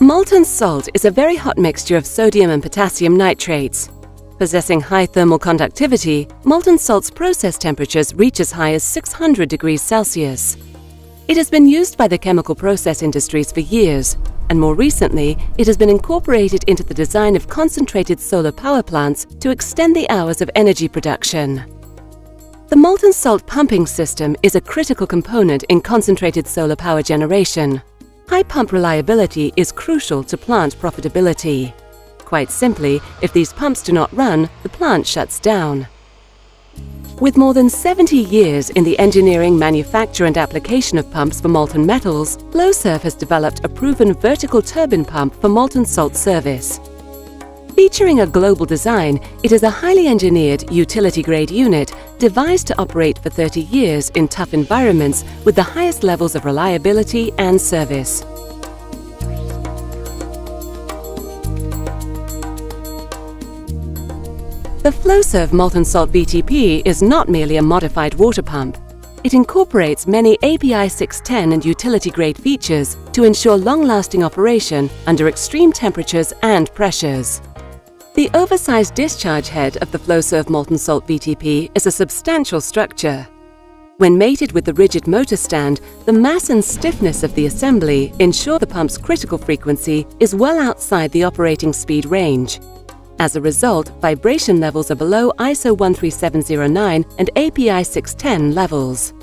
Molten salt is a very hot mixture of sodium and potassium nitrates. Possessing high thermal conductivity, molten salt's process temperatures reach as high as 600 degrees Celsius. It has been used by the chemical process industries for years, and more recently, it has been incorporated into the design of concentrated solar power plants to extend the hours of energy production. The molten salt pumping system is a critical component in concentrated solar power generation. High pump reliability is crucial to plant profitability. Quite simply, if these pumps do not run, the plant shuts down. With more than 70 years in the engineering, manufacture and application of pumps for molten metals, Flowserve has developed a proven vertical turbine pump for molten salt service. Featuring a global design, it is a highly engineered, utility-grade unit devised to operate for 30 years in tough environments with the highest levels of reliability and service. The Flowserve Molten Salt VTP is not merely a modified water pump. It incorporates many API 610 and utility-grade features to ensure long-lasting operation under extreme temperatures and pressures. The oversized discharge head of the Flowserve Molten Salt VTP is a substantial structure. When mated with the rigid motor stand, the mass and stiffness of the assembly ensure the pump's critical frequency is well outside the operating speed range. As a result, vibration levels are below ISO 13709 and API 610 levels.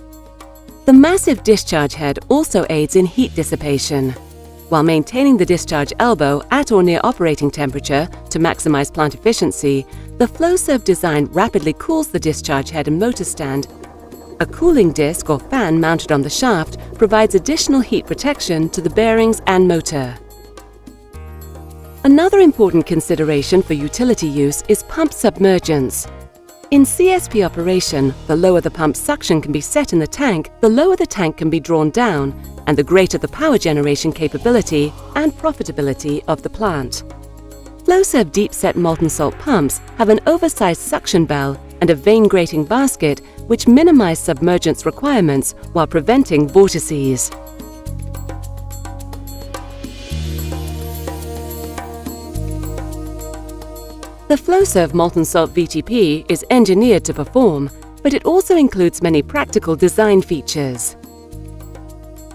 The massive discharge head also aids in heat dissipation. While maintaining the discharge elbow at or near operating temperature to maximize plant efficiency, the Flowserve design rapidly cools the discharge head and motor stand. A cooling disc or fan mounted on the shaft provides additional heat protection to the bearings and motor. Another important consideration for utility use is pump submergence. In CSP operation, the lower the pump suction can be set in the tank, the lower the tank can be drawn down, and the greater the power generation capability and profitability of the plant. Flowserve deep-set molten salt pumps have an oversized suction bell and a vane-grating basket which minimize submergence requirements while preventing vortices. The Flowserve Molten Salt VTP is engineered to perform, but it also includes many practical design features.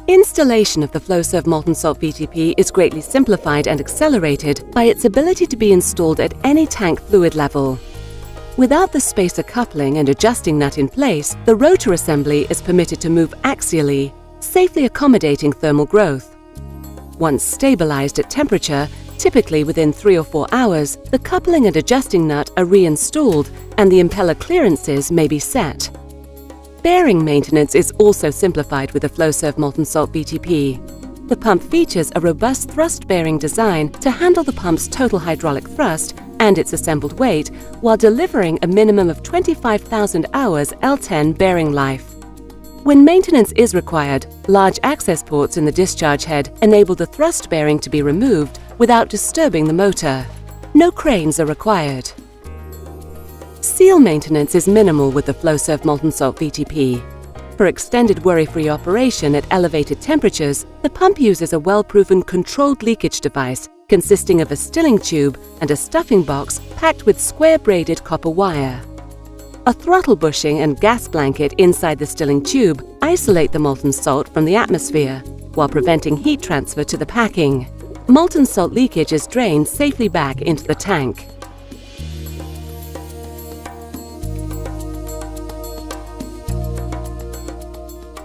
Installation of the Flowserve Molten Salt VTP is greatly simplified and accelerated by its ability to be installed at any tank fluid level. Without the spacer coupling and adjusting nut in place, the rotor assembly is permitted to move axially, safely accommodating thermal growth. Once stabilized at temperature, typically within 3 or 4 hours, the coupling and adjusting nut are reinstalled and the impeller clearances may be set. Bearing maintenance is also simplified with the Flowserve Molten Salt VTP. The pump features a robust thrust bearing design to handle the pump's total hydraulic thrust and its assembled weight while delivering a minimum of 25,000 hours L10 bearing life. When maintenance is required, large access ports in the discharge head enable the thrust bearing to be removed without disturbing the motor. No cranes are required. Seal maintenance is minimal with the Flowserve Molten Salt VTP. For extended worry-free operation at elevated temperatures, the pump uses a well-proven controlled leakage device consisting of a stilling tube and a stuffing box packed with square-braided copper wire. A throttle bushing and gas blanket inside the stilling tube isolate the molten salt from the atmosphere, while preventing heat transfer to the packing. Molten salt leakage is drained safely back into the tank.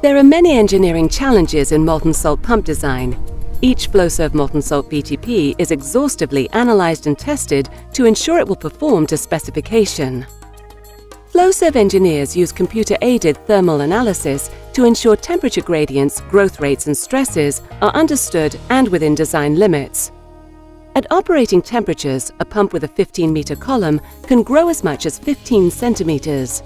There are many engineering challenges in molten salt pump design. Each Flowserve Molten Salt VTP is exhaustively analyzed and tested to ensure it will perform to specification. Flowserve engineers use computer-aided thermal analysis to ensure temperature gradients, growth rates and stresses are understood and within design limits. At operating temperatures, a pump with a 15-meter column can grow as much as 15 centimeters.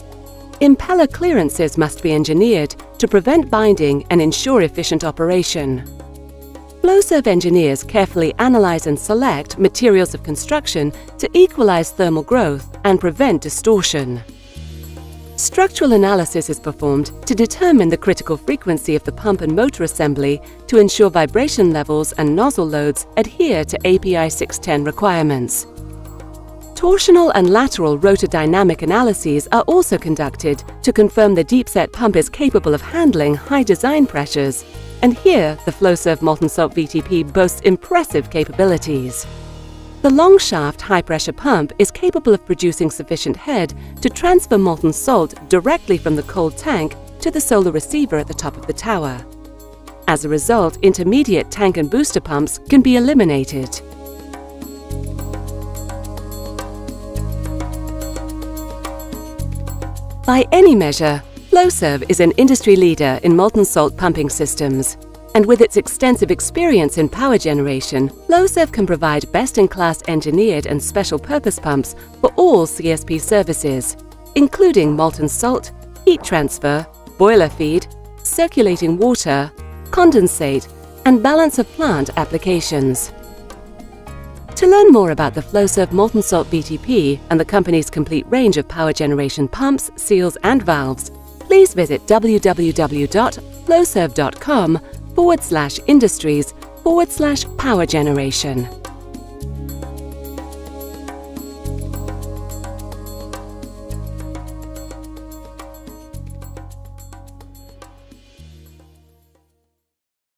Impeller clearances must be engineered to prevent binding and ensure efficient operation. Flowserve engineers carefully analyze and select materials of construction to equalize thermal growth and prevent distortion. Structural analysis is performed to determine the critical frequency of the pump and motor assembly to ensure vibration levels and nozzle loads adhere to API 610 requirements. Torsional and lateral rotor dynamic analyses are also conducted to confirm the deep-set pump is capable of handling high design pressures, and here the Flowserve Molten Salt VTP boasts impressive capabilities. The long-shaft high-pressure pump is capable of producing sufficient head to transfer molten salt directly from the cold tank to the solar receiver at the top of the tower. As a result, intermediate tank and booster pumps can be eliminated. By any measure, Flowserve is an industry leader in molten salt pumping systems. And with its extensive experience in power generation, Flowserve can provide best-in-class engineered and special-purpose pumps for all CSP services, including molten salt, heat transfer, boiler feed, circulating water, condensate, and balance of plant applications. To learn more about the Flowserve Molten Salt VTP and the company's complete range of power generation pumps, seals, and valves, please visit www.flowserve.com/industries/power generation.